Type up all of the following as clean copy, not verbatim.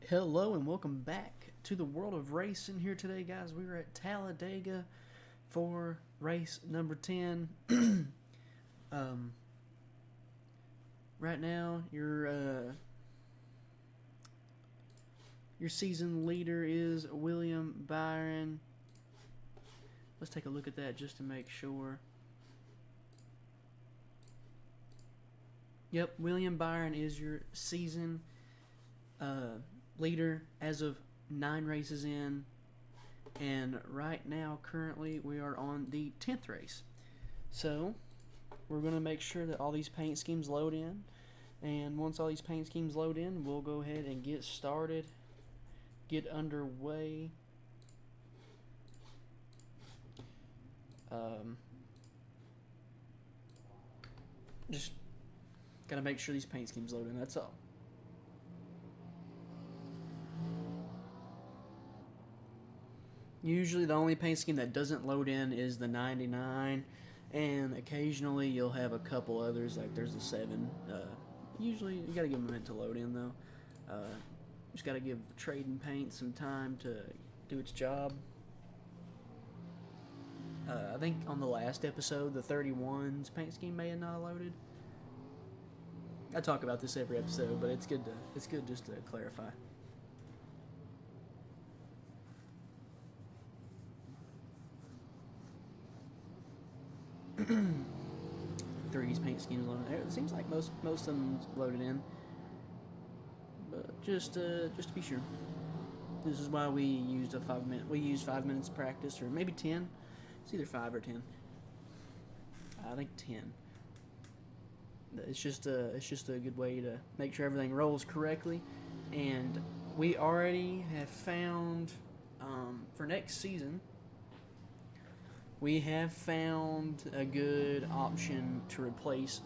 Hello and welcome back to the world of racing. Here today, guys, we are at Talladega for race number 10. Right now, your season leader is William Byron. Let's take a look at that just to make sure. Yep, William Byron is your season leader as of 9 races in, and right now currently we are on the 10th race. So we're going to make sure that all these paint schemes load in, and once all these paint schemes load in, we'll go ahead and get started, get underway. Just gotta make sure these paint schemes load in, that's all. Usually the only paint scheme that doesn't load in is the 99, and occasionally you'll have a couple others, like there's the 7. Usually you gotta give them a minute to load in though. Just gotta give trading paint some time to do its job. I think on the last episode, the 31's paint scheme may have not loaded. I talk about this every episode, but it's good just to clarify. Three's paint schemes loaded. It seems like most of them loaded in, but just to be sure. This is why we used a 5 minute. We used 5 minutes of practice, or maybe 10. It's either 5 or 10. I think 10. It's just a good way to make sure everything rolls correctly, and we already have found for next season. We have found a good option to replace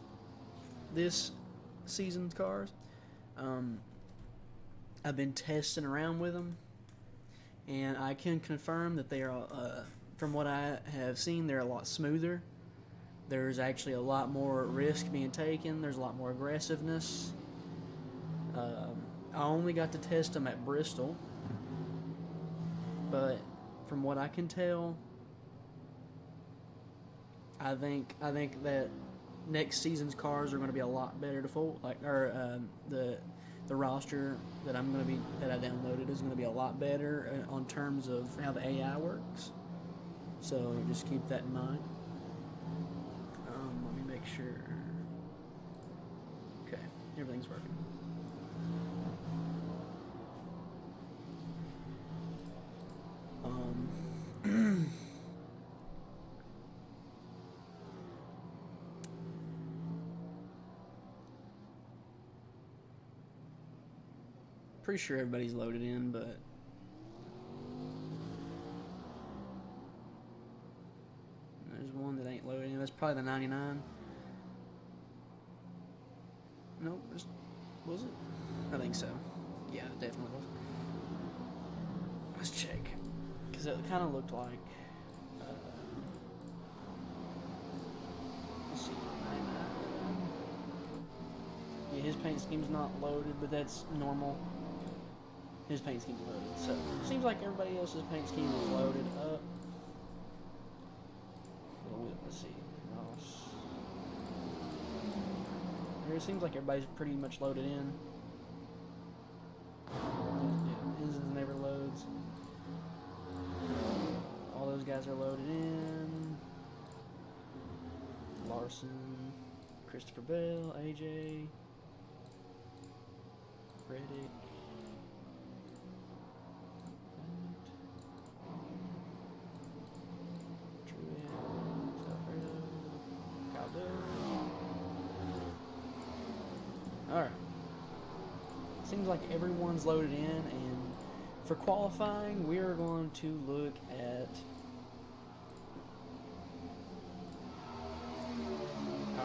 this season's cars. I've been testing around with them, and I can confirm that they are, from what I have seen, they're a lot smoother. There's actually a lot more risk being taken. There's a lot more aggressiveness. I only got to test them at Bristol, but from what I can tell, I think that next season's cars are going to be a lot better to fold. The roster that I downloaded is going to be a lot better on terms of how the AI works. So just keep that in mind. Let me make sure. Okay, everything's working. Pretty sure everybody's loaded in, but there's one that ain't loaded in. That's probably the 99. Nope, was it? I think so. Yeah, it definitely was. Let's check, because it kind of looked like. Let's see, 99. Yeah, his paint scheme's not loaded, but that's normal. His paint scheme's loaded, so it seems like everybody else's paint scheme is loaded up. Let's see. It seems like everybody's pretty much loaded in. Yeah, his never loads. All those guys are loaded in. Larson, Christopher Bell, AJ, Reddick. Alright. Seems like everyone's loaded in, and for qualifying, we are going to look at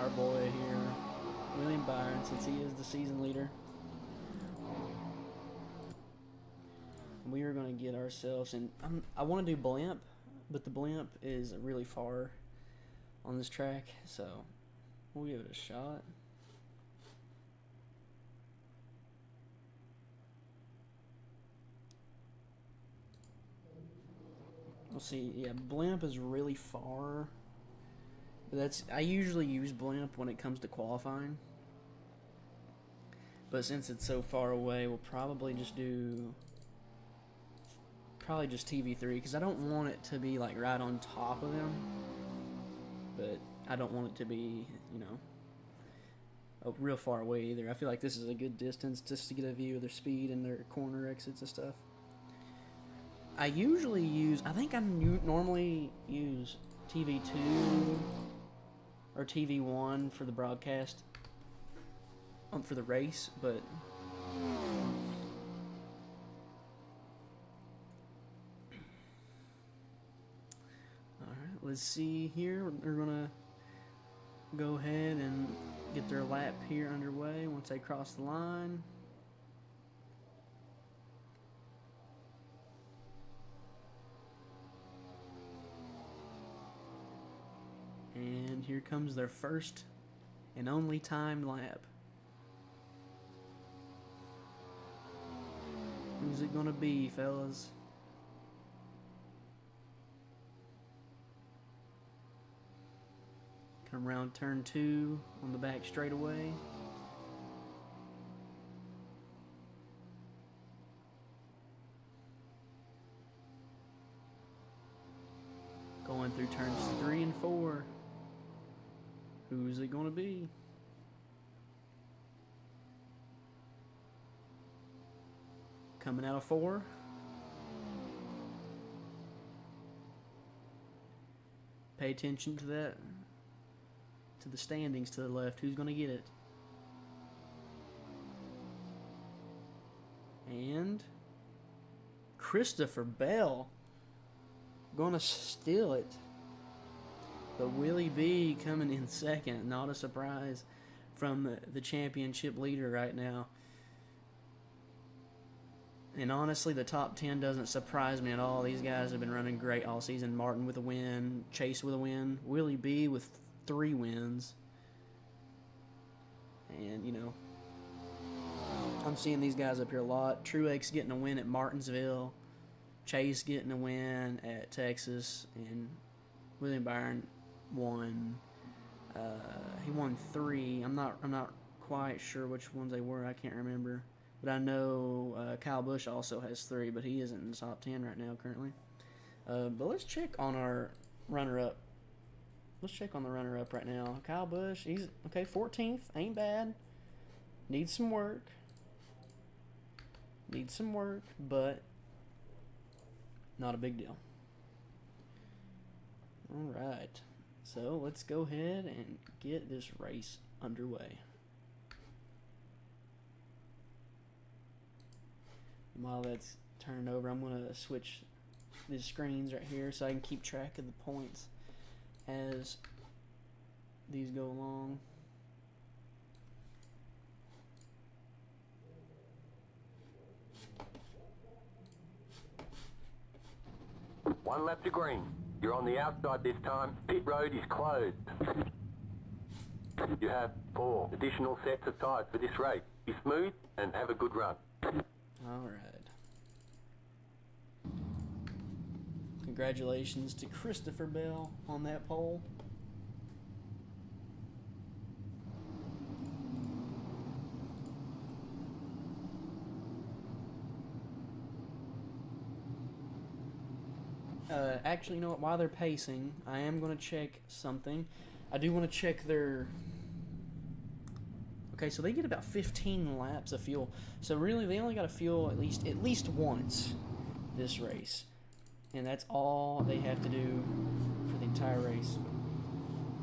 our boy here, William Byron, since he is the season leader. We are going to get ourselves in. I want to do blimp, but the blimp is really far on this track, so we'll give it a shot. We'll see. Yeah, blimp is really far. But I usually use blimp when it comes to qualifying. But since it's so far away, we'll probably just do TV3 because I don't want it to be like right on top of them. But I don't want it to be, you know, real far away either. I feel like this is a good distance just to get a view of their speed and their corner exits and stuff. I think I normally use TV2 or TV1 for the broadcast for the race, but alright, let's see here. We're gonna go ahead and get their lap here underway once they cross the line. And here comes their first and only timed lap. Who's it gonna be, fellas? Come around turn 2 on the back straightaway. Going through turns 3 and 4. Who's it gonna be? Coming out of 4. Pay attention to that. To the standings to the left. Who's gonna get it? And Christopher Bell gonna steal it. But Willie B coming in second. Not a surprise from the championship leader right now. And honestly, the top 10 doesn't surprise me at all. These guys have been running great all season. Martin with a win, Chase with a win, Willie B with 3 wins. And, you know, I'm seeing these guys up here a lot. Truex getting a win at Martinsville, Chase getting a win at Texas, and William Byron won. He won 3. I'm not quite sure which ones they were. I can't remember. But I know Kyle Busch also has 3, but he isn't in the top 10 right now currently. But let's check on our runner-up. Let's check on the runner-up right now. Kyle Busch, he's okay, 14th, ain't bad. Needs some work. But not a big deal. All right, so let's go ahead and get this race underway. While that's turning over, I'm going to switch these screens right here so I can keep track of the points as these go along. One lap to green. You're on the outside this time. Pit road is closed. You have 4 additional sets of tyres for this race. Be smooth and have a good run. Alright. Congratulations to Christopher Bell on that pole. Actually, you know what? While they're pacing, I am going to check something. I do want to check their... Okay, so they get about 15 laps of fuel. So really, they only got to fuel at least once this race. And that's all they have to do for the entire race.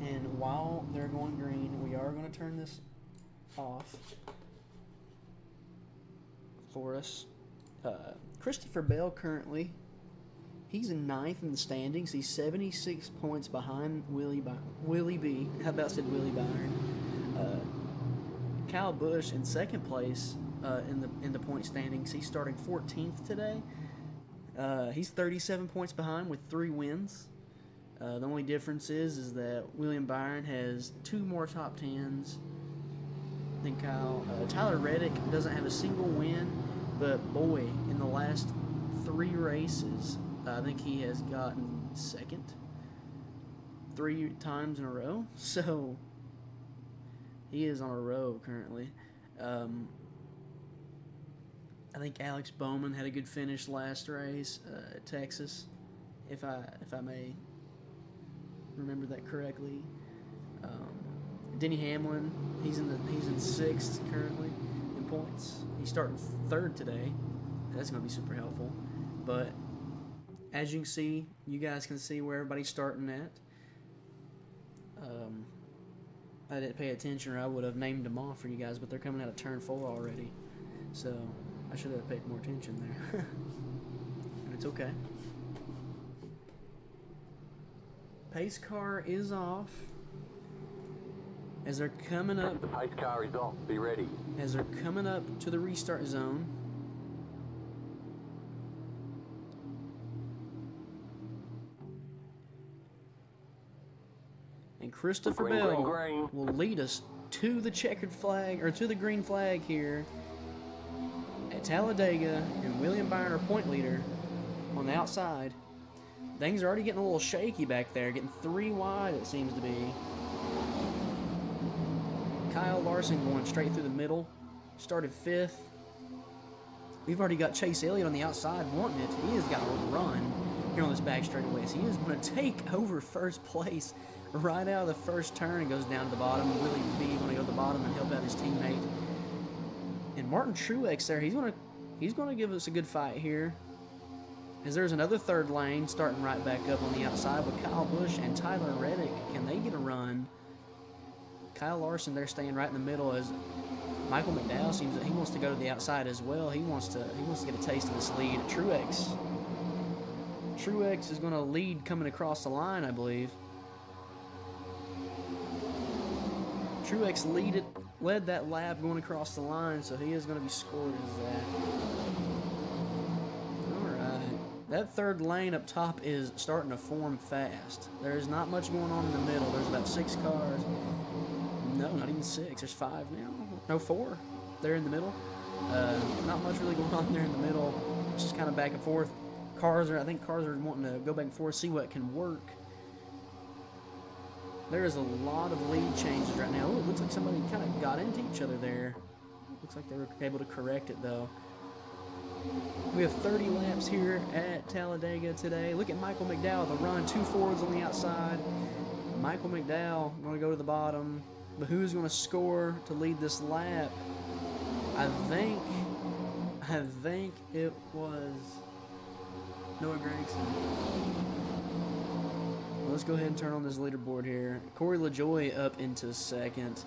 And while they're going green, we are going to turn this off for us. Christopher Bell currently, he's in 9th in the standings. He's 76 points behind Willie B. How about said Willie Byron? Kyle Busch in 2nd place in the point standings. He's starting 14th today. He's 37 points behind with 3 wins. The only difference is that William Byron has 2 more top 10s than Kyle. Tyler Reddick doesn't have a single win, but boy, in the last 3 races, I think he has gotten second 3 times in a row. So he is on a roll currently. I think Alex Bowman had a good finish last race at Texas, if I may remember that correctly. Denny Hamlin, he's in sixth currently in points. He's starting third today. That's going to be super helpful. But as you can see, you guys can see where everybody's starting at. I didn't pay attention, or I would have named them off for you guys, but they're coming out of turn 4 already. So I should have paid more attention there. And it's okay. Pace car is off. As they're coming up, The pace car is off. Be ready. as they're coming up to the restart zone. And Christopher Green, Bell green, green. will lead us to the checkered flag, or to the green flag here at Talladega, and William Byron, our point leader, on the outside. Things are already getting a little shaky back there, getting 3 wide it seems to be. Kyle Larson going straight through the middle, started 5th. We've already got Chase Elliott on the outside wanting it. He has got to run here on this back straightaway. So he is going to take over first place right out of the first turn and goes down to the bottom. Willie B going to go to the bottom and help out his teammate. And Martin Truex there, he's going to give us a good fight here, as there's another third lane starting right back up on the outside with Kyle Busch and Tyler Reddick. Can they get a run? Kyle Larson there staying right in the middle, as Michael McDowell seems that he wants to go to the outside as well. He wants to get a taste of this lead. Truex is going to lead coming across the line, I believe. Truex led that lap going across the line, so he is going to be scored as that. Alright. That third lane up top is starting to form fast. There's not much going on in the middle. There's about 6 cars. No, not even 6. There's 5 now. No, 4. They're in the middle. Not much really going on there in the middle. It's just kind of back and forth. I think cars are wanting to go back and forth, see what can work. There is a lot of lead changes right now. Ooh, it looks like somebody kind of got into each other there. Looks like they were able to correct it, though. We have 30 laps here at Talladega today. Look at Michael McDowell, the run. 2 Fords on the outside. Michael McDowell going to go to the bottom. But who's going to score to lead this lap? I think it was Noah Gragson. Let's go ahead and turn on this leaderboard here. Corey LaJoie up into second.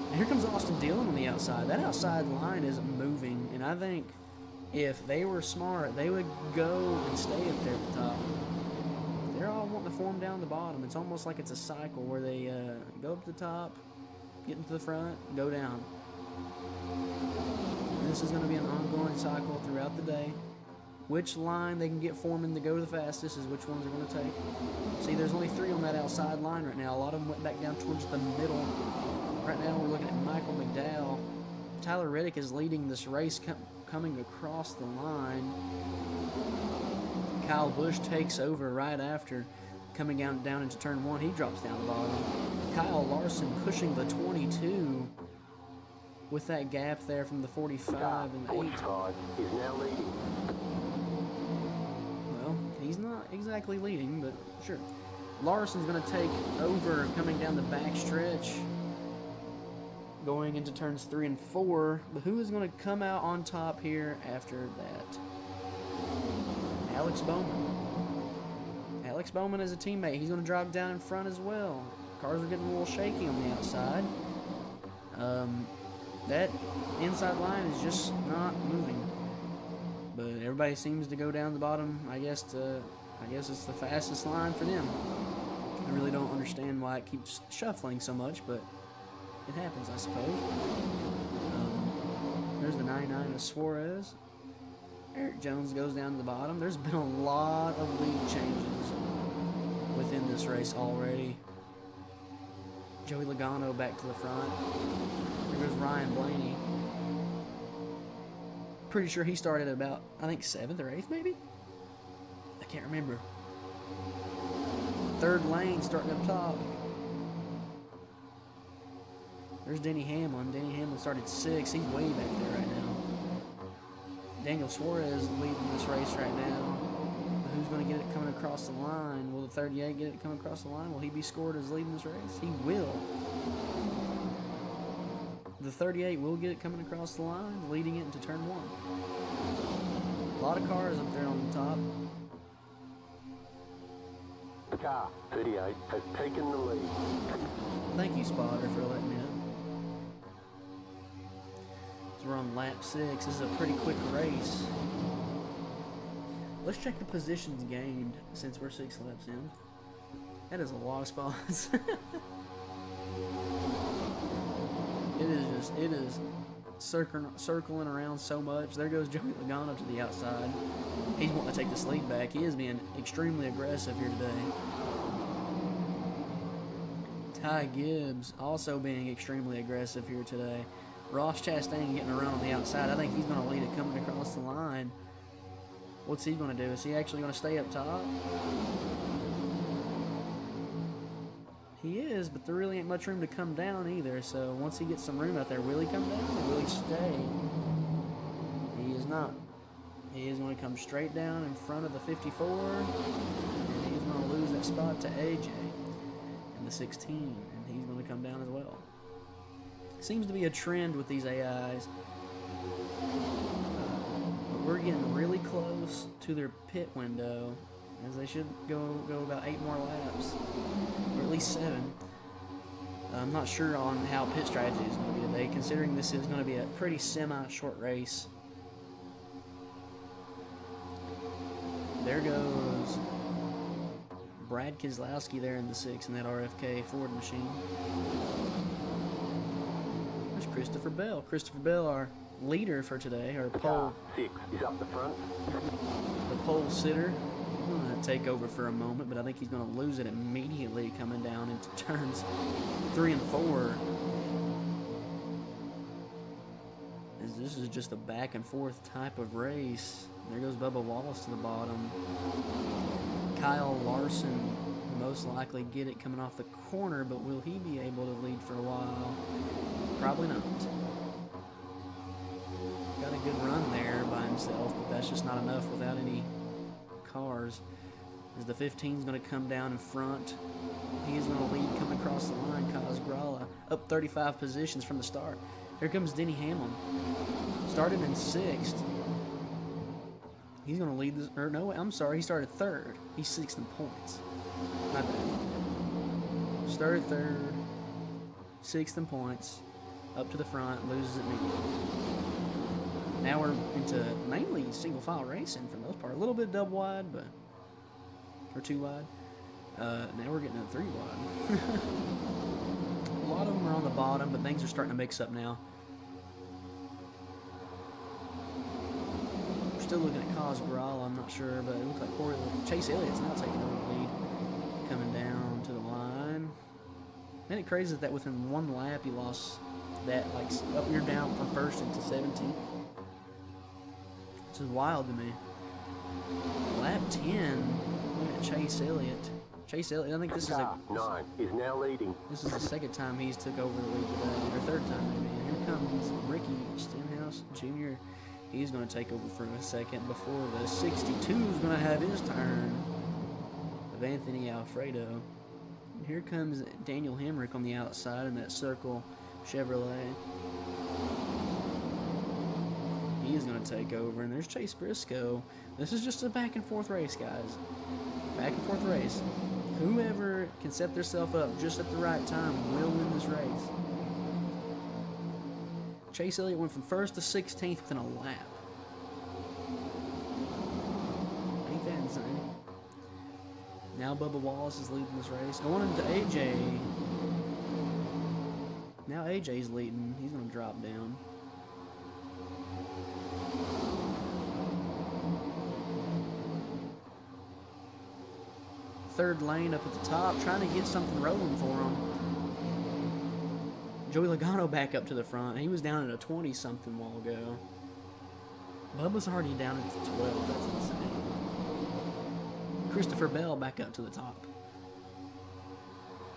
And here comes Austin Dillon on the outside. That outside line is moving, and I think if they were smart, they would go and stay up there at the top. They're all wanting to form down the bottom. It's almost like it's a cycle where they go up to the top, get into the front, go down. And this is going to be an ongoing cycle throughout the day. Which line they can get forming to go the fastest is which ones they're going to take. See, there's only 3 on that outside line right now. A lot of them went back down towards the middle. Right now we're looking at Michael McDowell. Tyler Reddick is leading this race coming across the line. Kyle Busch takes over right after, coming down into turn 1. He drops down the bottom. Kyle Larson pushing the 22 with that gap there from the 45 and 8. 45 is now leading. Well, he's not exactly leading, but sure. Larson's going to take over coming down the back stretch, going into turns 3 and 4. But who is going to come out on top here after that? Alex Bowman. Alex Bowman is a teammate. He's going to drive down in front as well. Cars are getting a little shaky on the outside. That inside line is just not moving. But everybody seems to go down the bottom. I guess it's the fastest line for them. I really don't understand why it keeps shuffling so much, but it happens, I suppose. There's the 99 of Suarez. Eric Jones goes down to the bottom. There's been a lot of lead changes within this race already. Joey Logano back to the front. There goes Ryan Blaney. Pretty sure he started at about, I think, 7th or 8th maybe? Can't remember. Third lane starting up top. There's Denny Hamlin. Denny Hamlin started 6th. He's way back there right now. Daniel Suarez leading this race right now. But who's going to get it coming across the line? Will the 38 get it coming across the line? Will he be scored as leading this race? He will. The 38 will get it coming across the line, leading it into turn 1. A lot of cars up there on the top. The car, 38, has taken the lead. Thank you, Spotter, for letting me know. So we're on lap 6. This is a pretty quick race. Let's check the positions gained since we're 6 laps in. That is a lot of spots. It is circling around so much. There goes Joey Logano to the outside. He's wanting to take this lead back. He is being extremely aggressive here today. Ty Gibbs also being extremely aggressive here today. Ross Chastain getting around on the outside. I think he's going to lead it coming across the line. What's he going to do? Is he actually going to stay up top? He is, but there really ain't much room to come down either. So once he gets some room out there, will he come down or will he stay? He is not. He is going to come straight down in front of the 54. And he's going to lose that spot to AJ in the 16. And he's going to come down as well. Seems to be a trend with these AIs. But we're getting really close to their pit window, as they should go about 8 more laps, or at least 7. I'm not sure on how pit strategy is going to be today, considering this is going to be a pretty semi-short race. There goes Brad Keselowski there in the 6 in that RFK Ford machine. There's Christopher Bell. Christopher Bell, our leader for today, our pole. 6 is up the front. The pole sitter. He's going to take over for a moment, but I think he's going to lose it immediately coming down into turns 3 and 4. As this is just a back and forth type of race. There goes Bubba Wallace to the bottom. Kyle Larson will most likely get it coming off the corner, but will he be able to lead for a while? Probably not. Got a good run there by himself, but that's just not enough without any cars. As the 15 is going to come down in front, he is going to lead coming across the line. Kaz Grala up 35 positions from the start. Here comes Denny Hamlin. Started in 6th. He's going to lead this, or no, I'm sorry, he started 3rd. He's 6th in points. My bad. Started 3rd, 6th in points, up to the front, loses it immediately. Now we're into mainly single file racing for the most part. A little bit double wide, but, or 2 wide. Now we're getting a 3 wide. A lot of them are on the bottom, but things are starting to mix up now. We're still looking at Kaz Grala, I'm not sure, but it looks like Chase Elliott's now taking over the lead, coming down to the line. Isn't it crazy that within 1 lap he lost that, like, up you're down from 1st into 17th? Which is wild to me. Lap 10, look at Chase Elliott. Chase Elliott, I think this is 9 is now leading. This is the 2nd time he's took over the lead today, or 3rd time maybe. And here comes Ricky Stenhouse Jr. He's going to take over for a second before the 62 is going to have his turn of Anthony Alfredo. And here comes Daniel Hemrick on the outside in that Circle Chevrolet. He is going to take over, and there's Chase Briscoe. This is just a back and forth race, guys. Back and forth race. Whoever can set themselves up just at the right time will win this race. Chase Elliott went from 1st to 16th within a lap. Ain't that insane? Now Bubba Wallace is leading this race. Going into AJ. Now AJ's leading. He's going to drop down. Third lane up at the top, trying to get something rolling for him. Joey Logano back up to the front. He was down at a 20-something while ago. Bubba's already down at the 12. That's insane. Christopher Bell back up to the top.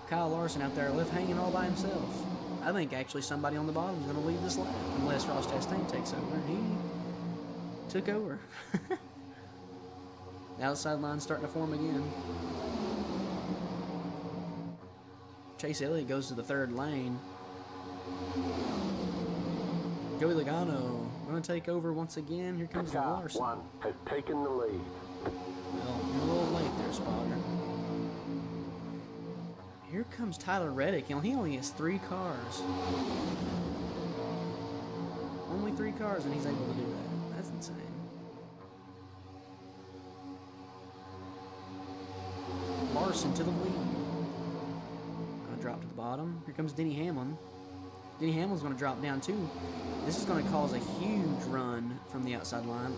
Kyle Larson out there left hanging all by himself. I think actually somebody on the bottom is going to lead this lap unless Ross Chastain takes over. He took over. The outside line's starting to form again. Chase Elliott goes to the third lane. Joey Logano going to take over once again. Here comes Larson. One has taken the lead. Well, you're a little late there, Spotter. Here comes Tyler Reddick. He only has 3 cars. Only 3 cars, and he's able to do that. That's insane. Larson to the lead. Gonna drop to the bottom. Here comes Denny Hamlin. Denny Hamlin's gonna drop down too. This is gonna cause a huge run from the outside line.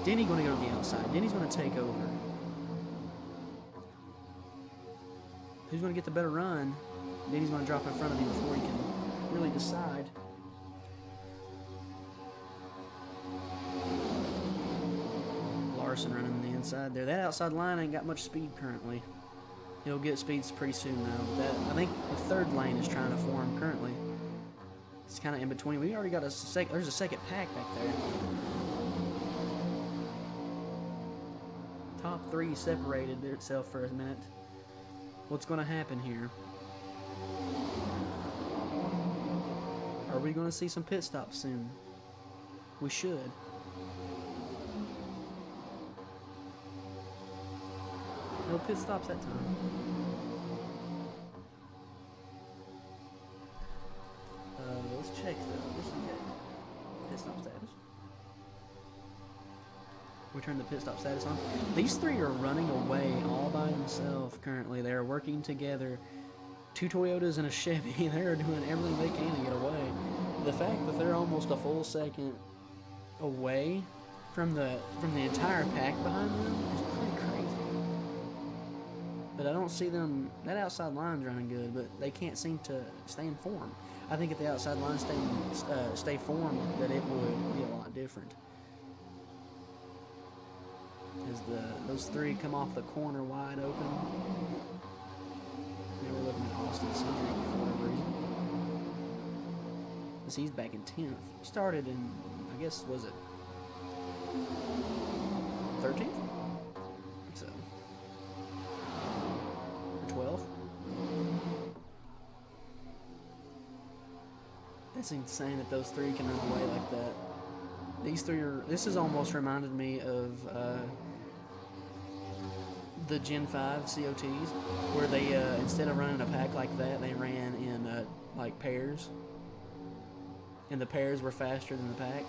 Denny gonna go to the outside. Denny's gonna take over. Who's gonna get the better run? Denny's gonna drop in front of him before he can really decide. Larson running on the inside there. That outside line ain't got much speed currently. He'll get speeds pretty soon now. I think the third lane is trying to form currently. It's kind of in between. We already got there's a second pack back there. Top 3 separated itself for a minute. What's going to happen here? Are we going to see some pit stops soon? We should. No pit stops that time. Let's check though. This is pit stop status. We turn the pit stop status on. These 3 are running away all by themselves currently. They are working together. 2 Toyotas and a Chevy. They're doing everything they can to get away. The fact that they're almost a full second away from the entire pack behind them is pretty crazy. But I don't see them. That outside line's running good, but they can't seem to stay in form. I think if the outside line stay formed, that it would be a lot different. As those 3 come off the corner wide open. They were looking at Austin Cindric for whatever reason. As he's back in 10th. He started in, I guess, was it 13th? So. Or 12th? It's insane that those 3 can run away like that. These 3 are. This has almost reminded me of the Gen 5 COTs, where they instead of running a pack like that, they ran in like pairs, and the pairs were faster than the pack.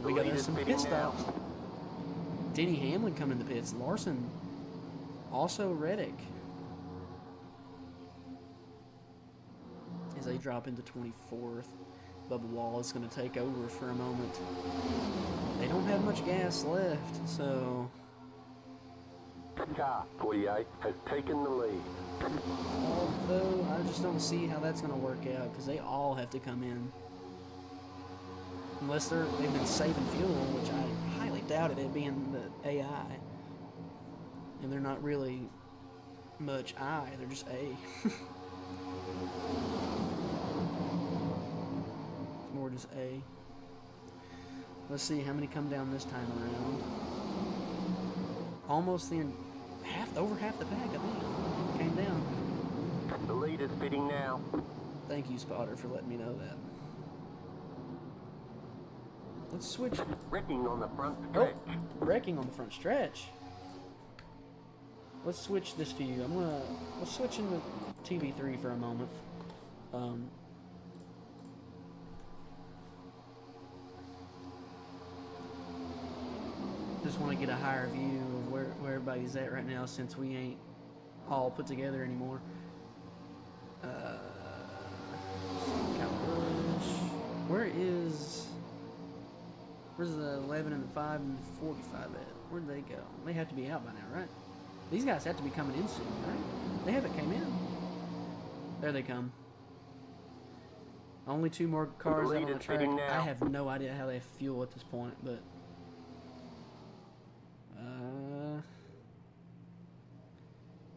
We got some pit stops. Denny Hamlin coming to the pits. Larson, also Reddick. As they drop into 24th, Bubba Wallace is going to take over for a moment. They don't have much gas left, so... Car 48 has taken the lead. Although, I just don't see how that's going to work out, because they all have to come in. Unless they've been saving fuel, which I highly doubted it being the AI. And they're not really much I, they're just A. More just A. Let's see how many come down this time around. Almost over half the pack, I think, came down. The lead is pitting now. Thank you, Spotter, for letting me know that. Let's switch. Wrecking on the front stretch. Oh, wrecking on the front stretch. Let's switch this view. Let's switch into TV3 for a moment. Just want to get a higher view of where everybody's at right now, since we ain't all put together anymore. Where's the 11 and the 5 and the 45 at? Where'd they go? They have to be out by now, right? These guys have to be coming in soon, right? They haven't came in. There they come. Only 2 more cars out on the leader's track. pitting now. I have no idea how they fuel at this point, but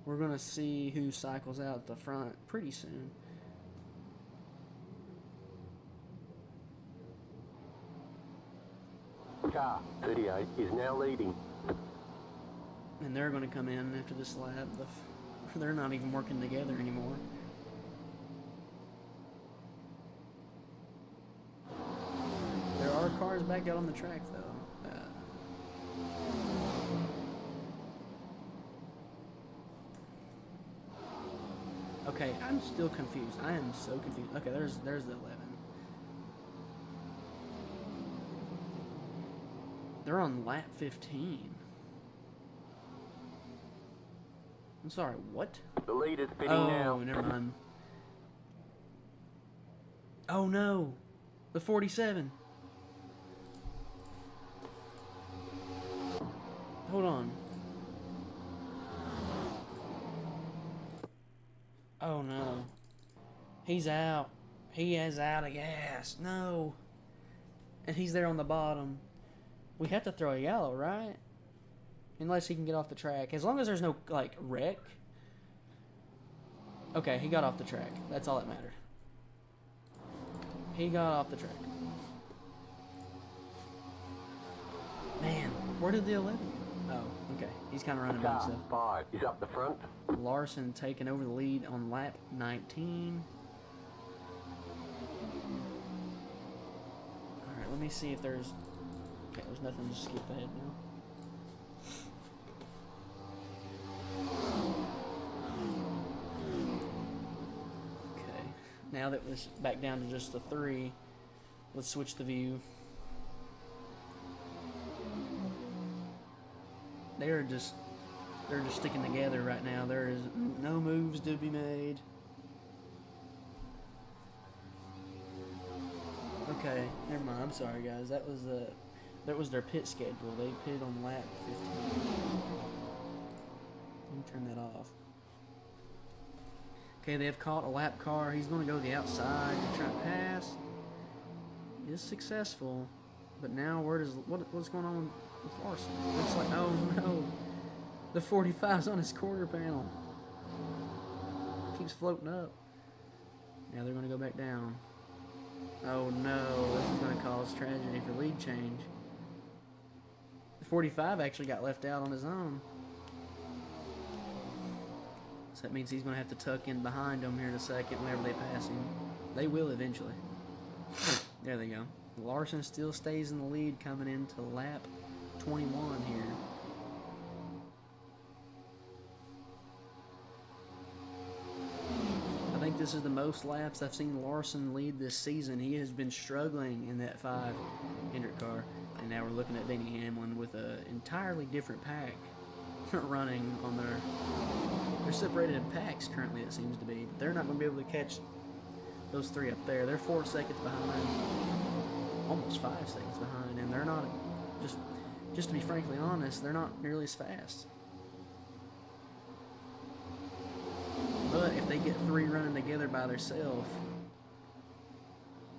we're gonna see who cycles out at the front pretty soon. Car 38 is now leading. And they're gonna come in after this lap. They're not even working together anymore. There are cars back out on the track, though. Okay, I'm still confused. I am so confused. Okay, there's the 11. They're on lap 15. I'm sorry, what? The leader's pitting Oh, now. never mind. Oh no! The 47. Hold on. Oh no. He's out. He is out of gas. No. And he's there on the bottom. We have to throw a yellow, right? Unless he can get off the track. As long as there's no, like, wreck. Okay, he got off the track. That's all that mattered. He got off the track. Man, where did the 11 go? Oh, okay. He's kind of running by Car himself. 5 is up the front. Larson taking over the lead on lap 19. Alright, let me see if there's... Okay, there's nothing to skip ahead now. Okay, now that it's back down to just the 3, let's switch the view. They're just sticking together right now. There is no moves to be made. Okay, never mind. I'm sorry, guys. That was their pit schedule. They pitted on lap 15. Let me turn that off. Okay, they have caught a lap car. He's going to go to the outside to try to pass. He is successful, but now what's going on with Larson? Looks like, oh no, the 45's on his quarter panel. Keeps floating up. Now they're going to go back down. Oh no, this is going to cause tragedy for lead change. The 45 actually got left out on his own. So that means he's going to have to tuck in behind them here in a second whenever they pass him. They will eventually. There they go. Larson still stays in the lead coming into lap 21 here. I think this is the most laps I've seen Larson lead this season. He has been struggling in that 5 Hendrick car. And now we're looking at Denny Hamlin with an entirely different pack running on they're separated in packs currently, it seems to be. But they're not going to be able to catch those 3 up there. They're 4 seconds behind. Almost 5 seconds behind. And they're not, just to be frankly honest, they're not nearly as fast. But if they get 3 running together by themselves,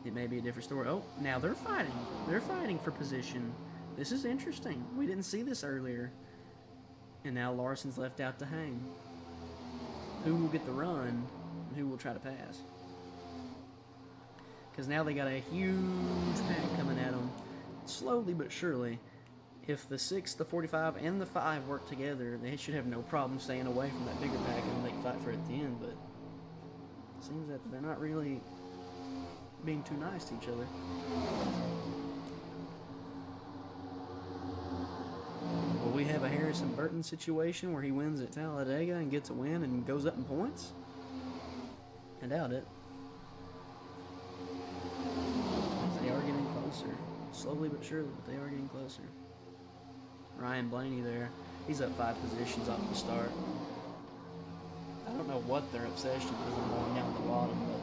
it may be a different story. Oh, now they're fighting. They're fighting for position. This is interesting. We didn't see this earlier. And now Larson's left out to hang. Who will get the run and who will try to pass? Because now they got a huge pack coming at them. Slowly but surely. If the 6, the 45, and the 5 work together, they should have no problem staying away from that bigger pack and they can fight for it at the end, but it seems that they're not really being too nice to each other. Will we have a Harrison Burton situation where he wins at Talladega and gets a win and goes up in points? I doubt it. They are getting closer. Slowly but surely, but they are getting closer. Ryan Blaney there. He's up 5 positions off the start. I don't know what their obsession is on going down the bottom, but...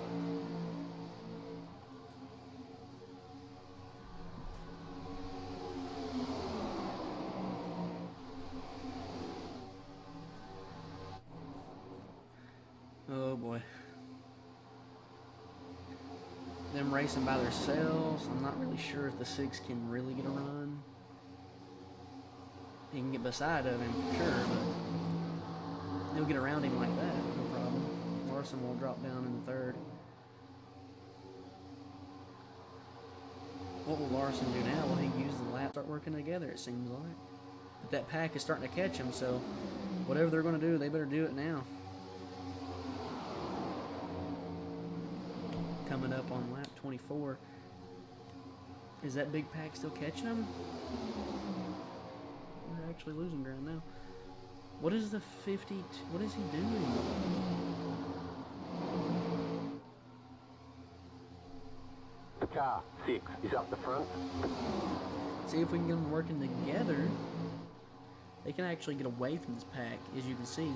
Oh boy. them racing by themselves. I'm not really sure if the 6 can really get a run. He can get beside of him for sure, but he'll get around him like that, no problem. Larson will drop down in the 3rd. What will Larson do now? Will he use the lap, start working together, it seems like. But that pack is starting to catch him, so whatever they're going to do, they better do it now. Coming up on lap 24. Is that big pack still catching him? We're actually losing ground now. What is the 50? What is he doing? The car, 6, is up the front. See if we can get them working together. They can actually get away from this pack, as you can see,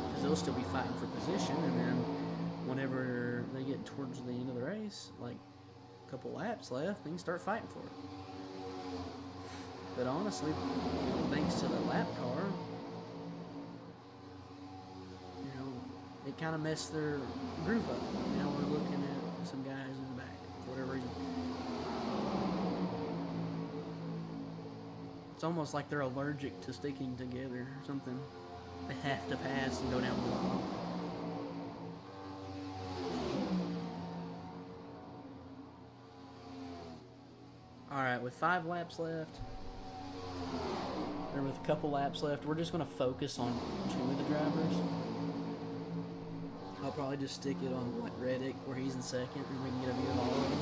because they'll still be fighting for position, and then whenever they get towards the end of the race, like a couple laps left, they can start fighting for it. But honestly, thanks to the lap car, you know, it kind of messed their groove up. Now we're looking at some guys in the back for whatever reason. It's almost like they're allergic to sticking together or something. They have to pass and go down the wall. Alright, with 5 laps left, or with a couple laps left, we're just going to focus on 2 of the drivers. I'll probably just stick it on like Reddick, where he's in 2nd, and we can get a view of all of them.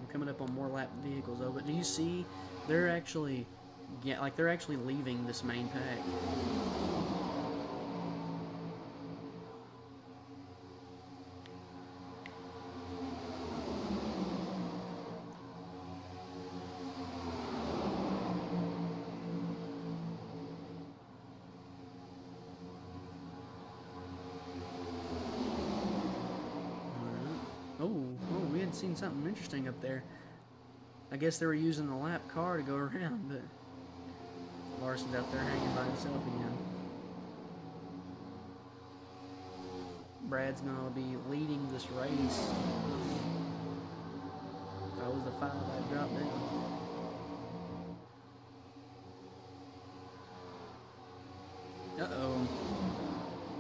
We're coming up on more lap vehicles, though, but do you see, they're actually, they're actually leaving this main pack. Oh, we had seen something interesting up there. I guess they were using the lap car to go around, but Larson's out there hanging by himself again. Brad's going to be leading this race. That was the 5 I dropped down. Uh-oh.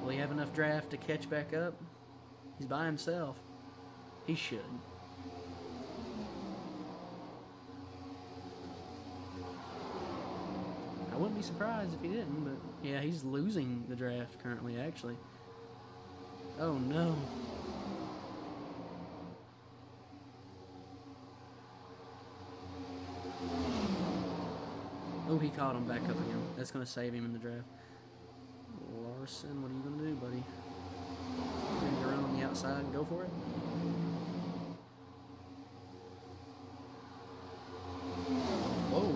Will he have enough draft to catch back up? He's by himself. He should. I wouldn't be surprised if he didn't, but yeah, he's losing the draft currently, actually. Oh no. Oh, he caught him back up again. That's going to save him in the draft. Larson, what are you going to do, buddy? Going to go around on the outside and go for it? Whoa.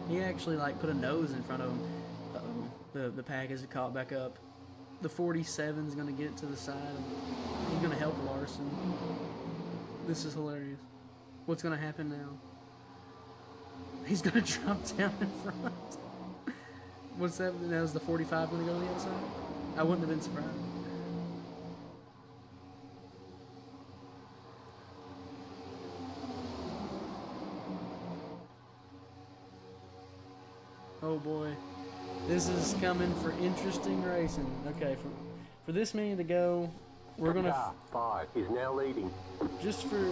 He actually like put a nose in front of him. Uh-oh. The pack is caught back up. The 47's going to get it to the side. He's going to help Larson. This is hilarious. What's going to happen now? He's going to drop down in front. What's that? Now is the 45 going to go to the outside? I wouldn't have been surprised. Oh boy, this is coming for interesting racing. Okay, for this many to go, we're gonna. 5 is now leading. Just for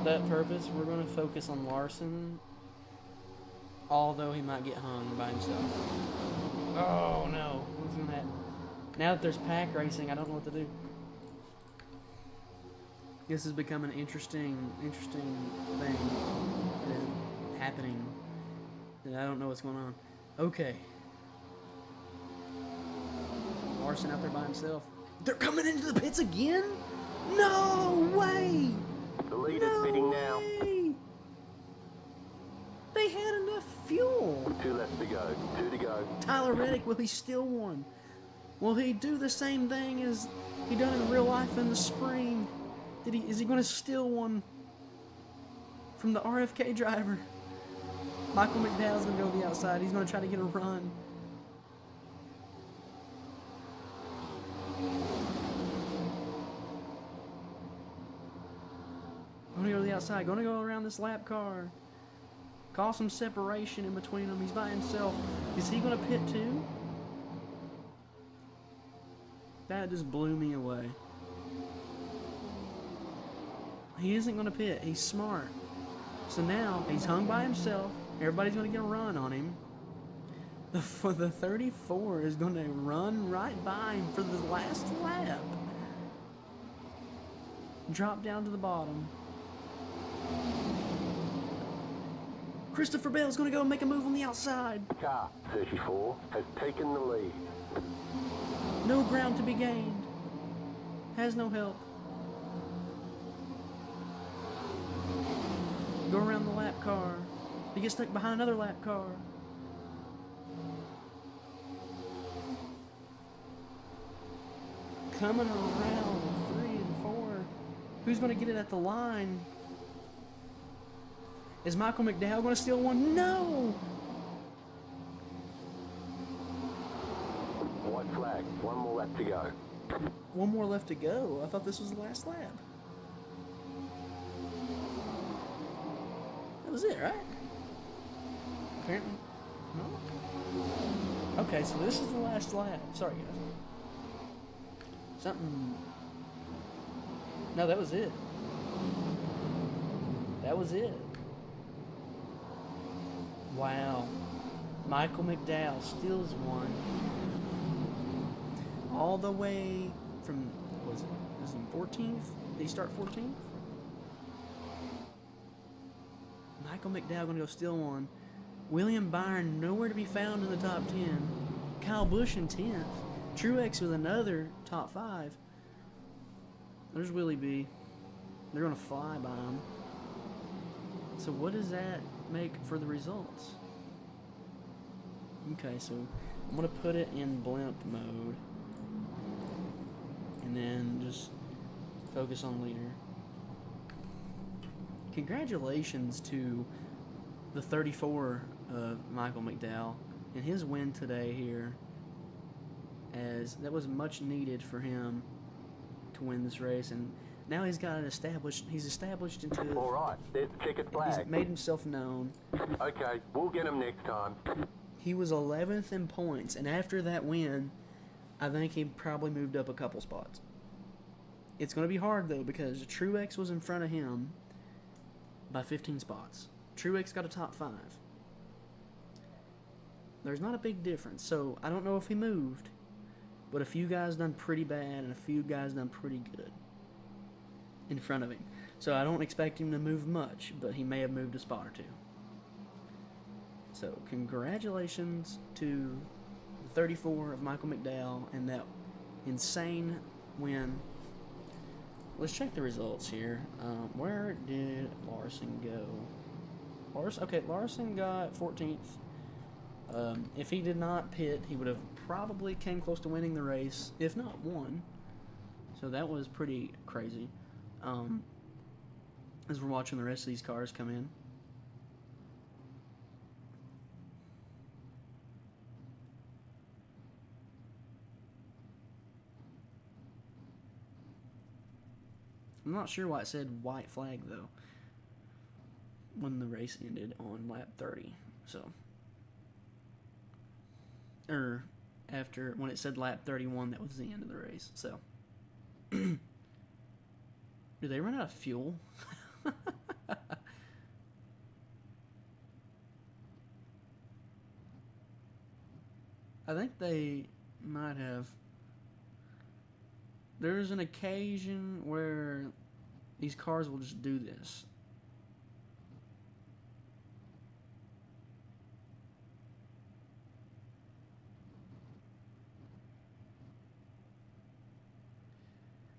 that purpose, we're gonna focus on Larson. Although he might get hung by himself. Oh no, what's gonna happen? Now that there's pack racing, I don't know what to do. This has become an interesting thing that is happening. And I don't know what's going on. Okay. Larson out there by himself. They're coming into the pits again? No way! The leader's bidding now. They had enough fuel. 2 left to go. 2 to go. Tyler Reddick, will he steal one? Will he do the same thing as he done in real life in the spring? Is he going to steal one from the RFK driver? Michael McDowell's going to go to the outside. He's going to try to get a run. outside. Gonna go around this lap car. Cause some separation in between them. He's by himself. Is he gonna pit too? That just blew me away. He isn't gonna pit. He's smart. So now he's hung by himself. Everybody's gonna get a run on him. The 34 is gonna run right by him for the last lap. Drop down to the bottom. Christopher Bell's going to go and make a move on the outside. Car 34 has taken the lead. No ground to be gained. Has no help. Go around the lap car. He gets stuck behind another lap car. Coming around 3 and 4. Who's going to get it at the line? Is Michael McDowell going to steal one? No! White flag. One more lap to go. One more left to go. I thought this was the last lap. That was it, right? Apparently. No? Okay, so this is the last lap. Sorry, guys. Something... No, that was it. That was it. Wow. Michael McDowell steals one. All the way from, was he 14th? Did he start 14th? Michael McDowell gonna go steal one. William Byron nowhere to be found in the top 10. Kyle Busch in 10th. Truex with another top 5. There's Willie B. They're gonna fly by him. So what does that make for the results? Okay, so I'm gonna put it in blimp mode and then just focus on leader. Congratulations to the 34 of Michael McDowell and his win today here, as that was much needed for him to win this race, and now he's got it established. He's established into. All right, there's the checkered flag. He's made himself known. Okay, we'll get him next time. He was 11th in points, and after that win, I think he probably moved up a couple spots. It's going to be hard though, because Truex was in front of him by 15 spots. Truex got a top 5. There's not a big difference, so I don't know if he moved, but a few guys done pretty bad and a few guys done pretty good in front of him. So I don't expect him to move much, but he may have moved a spot or two. So congratulations to the 34 of Michael McDowell and that insane win. Let's check the results here. Where did Larson go? Larson got 14th. If he did not pit, he would have probably came close to winning the race, if not won. So that was pretty crazy. As we're watching the rest of these cars come in. I'm not sure why it said white flag though when the race ended on lap 30. So, or after when it said lap 31, that was the end of the race. So, do they run out of fuel? I think they might have. There's an occasion where these cars will just do this.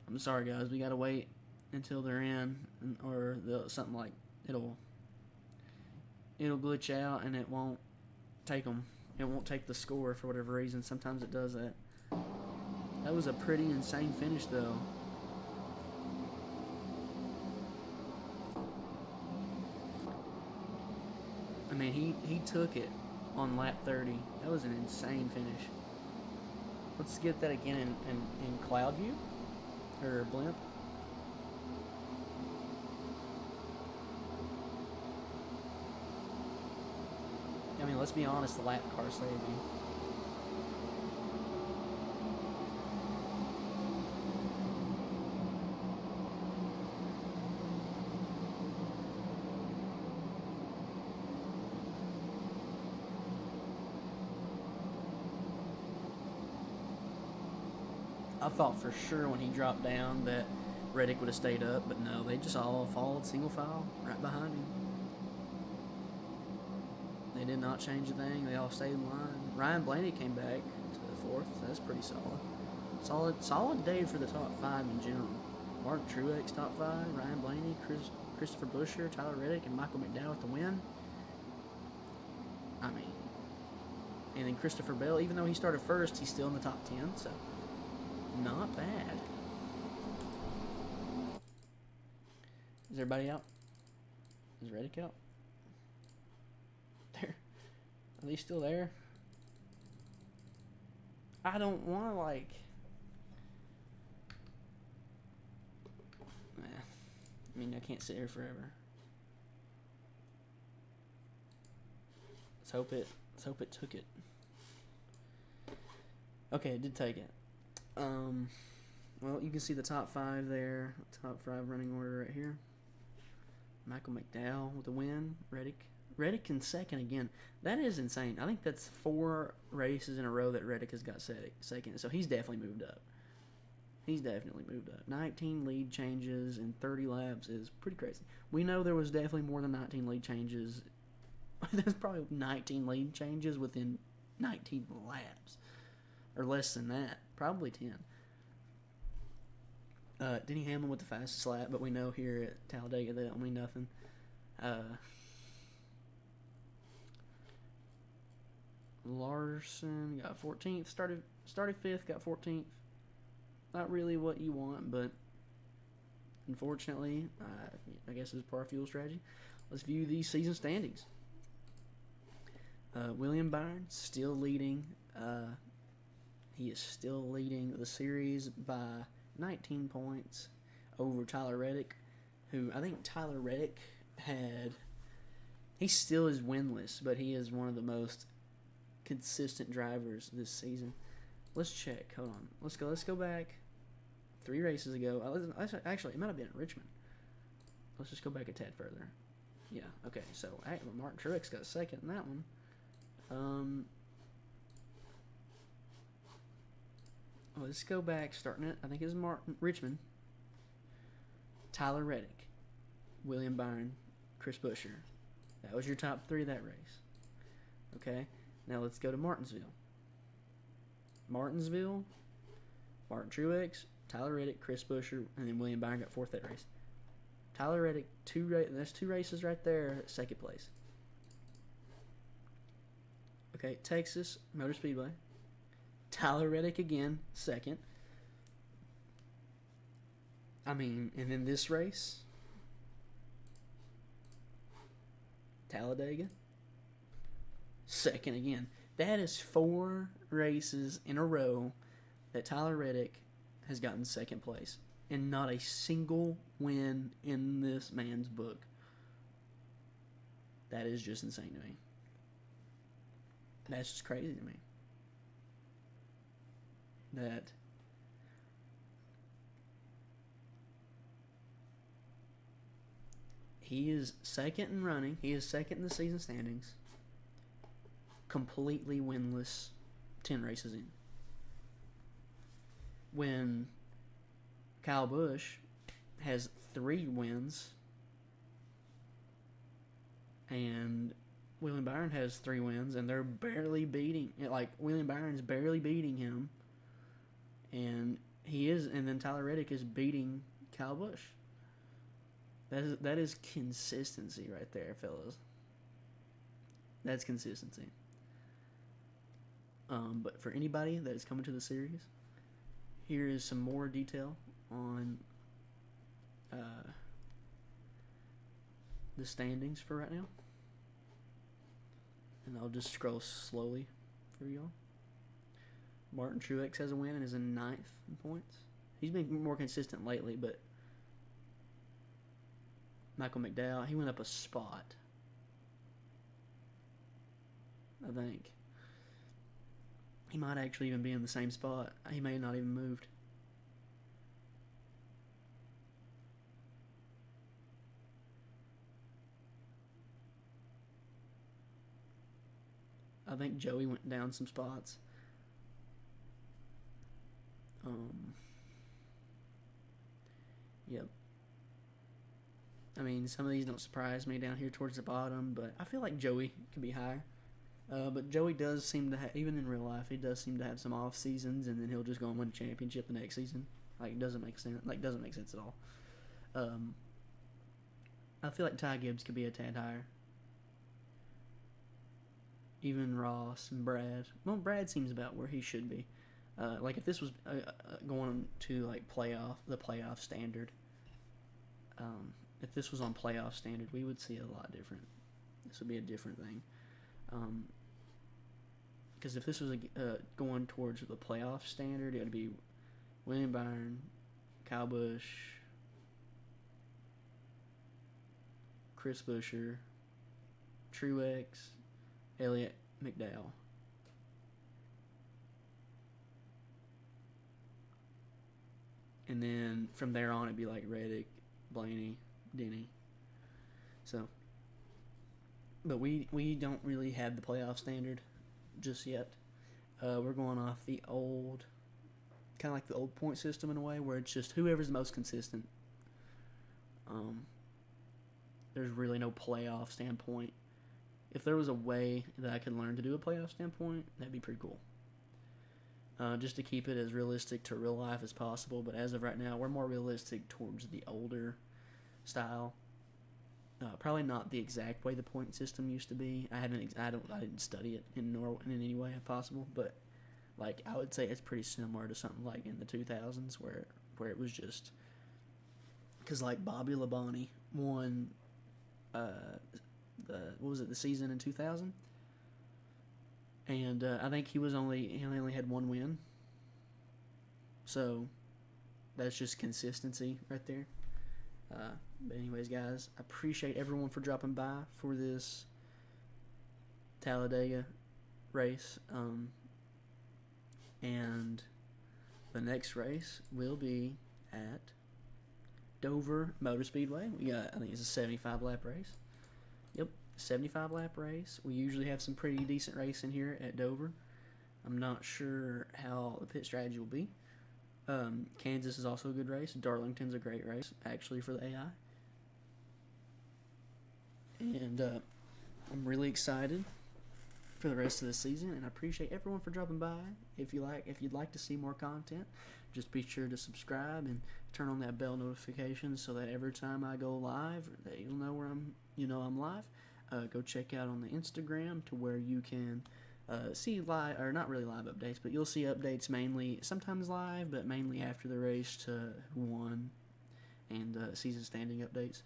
I'm sorry guys, we gotta wait until they're in, or something like it'll glitch out and it won't take them. It won't take the score for whatever reason. Sometimes it does that. That was a pretty insane finish though. I mean, he took it on lap 30. That was an insane finish. Let's get that again in cloud view or blimp. I mean, let's be honest, the lap car saved you. I thought for sure when he dropped down that Reddick would have stayed up, but no, they just all followed single file right behind him. They did not change a thing. They all stayed in line. Ryan Blaney came back to the fourth. That's pretty solid. Solid day for the top five in general. Mark Truex top five. Ryan Blaney, Christopher Buescher, Tyler Reddick, and Michael McDowell with the win. I mean, and then Christopher Bell, even though he started first, he's still in the top 10. So not bad. Is everybody out? Is Reddick out? There. Are they still there? I don't want to, like... Nah. I mean, I can't sit here forever. Let's hope it took it. Okay, it did take it. Well, you can see the top five there. Top five running order right here. Michael McDowell with the win. Reddick in second again. That is insane. I think that's 4 races in a row that Reddick has got second. So he's definitely moved up. 19 lead changes in 30 laps is pretty crazy. We know there was definitely more than 19 lead changes. There's probably 19 lead changes within 19 laps. Or less than that. Probably 10. Denny Hamlin with the fastest lap, but we know here at Talladega that don't mean nothing. Larson got 14th, started 5th, got 14th. Not really what you want, but unfortunately, I guess it's part of fuel strategy. Let's view these season standings. William Byron still leading. He is still leading the series by 19 points over Tyler Reddick, who I think Tyler Reddick he still is winless, but he is one of the most consistent drivers this season. Let's check. Hold on. Let's go back 3 races ago. Actually, it might have been at Richmond. Let's just go back a tad further. Yeah, okay. So Mark Truex got second in that one. Let's go back, starting it. I think it was Richmond. Tyler Reddick, William Byron, Chris Buescher. That was your top 3 of that race. Okay, now let's go to Martinsville. Martin Truex, Tyler Reddick, Chris Buescher, and then William Byron got 4th that race. Tyler Reddick, that's 2 races right there, 2nd place. Okay, Texas Motor Speedway. Tyler Reddick again, 2nd. I mean, and then this race, Talladega, 2nd again. That is 4 races in a row that Tyler Reddick has gotten 2nd place. And not a single win in this man's book. That is just insane to me. That's just crazy to me. That he is 2nd in running. He is 2nd in the season standings. Completely winless 10 races in. When Kyle Busch has 3 wins and William Byron has 3 wins, and they're barely beating, like, William Byron's barely beating him, and then Tyler Reddick is beating Kyle Busch. That is consistency right there, fellas. That's consistency. But for anybody that is coming to the series, here is some more detail on the standings for right now. And I'll just scroll slowly for y'all. Martin Truex has a win and is in 9th in points. He's been more consistent lately, but Michael McDowell, he went up a spot. I think. He might actually even be in the same spot. He may not even moved. I think Joey went down some spots. Yep. I mean, some of these don't surprise me down here towards the bottom, but I feel like Joey could be higher. But Joey does seem to have, even in real life, he does seem to have some off seasons, and then he'll just go and win a championship the next season. Like, it doesn't make sense. Like, doesn't make sense at all. I feel like Ty Gibbs could be a tad higher. Even Ross and Brad. Well, Brad seems about where he should be. Like, if this was going to like the playoff standard, if this was on playoff standard, we would see a lot different. This would be a different thing. Because if this was going towards the playoff standard, it would be William Byron, Kyle Busch, Chris Buescher, Truex, Elliott, McDowell. And then from there on, it'd be like Reddick, Blaney, Denny. So, but we don't really have the playoff standard just yet. We're going off the old, kind of like the old point system in a way, where it's just whoever's the most consistent. There's really no playoff standpoint. If there was a way that I could learn to do a playoff standpoint, that'd be pretty cool. Just to keep it as realistic to real life as possible. But as of right now, we're more realistic towards the older style. Probably not the exact way the point system used to be. I didn't study it in any way possible. But like I would say it's pretty similar to something like in the 2000s where it was just because like Bobby Labonte won the season in 2000. And I think he only had one win. So that's just consistency right there. But anyways, guys, I appreciate everyone for dropping by for this Talladega race. And the next race will be at Dover Motor Speedway. I think it's a 75-lap race. Yep. 75-lap race. We usually have some pretty decent racing here at Dover. I'm not sure how the pit strategy will be. Kansas is also a good race. Darlington's a great race, actually, for the AI. And I'm really excited for the rest of the season, and I appreciate everyone for dropping by. If you'd like to see more content, just be sure to subscribe and turn on that bell notification so that every time I go live, that you'll know I'm live. Go check out on the Instagram to where you can see live, or not really live updates, but you'll see updates mainly, sometimes live, but mainly after the race to who won and season standing updates.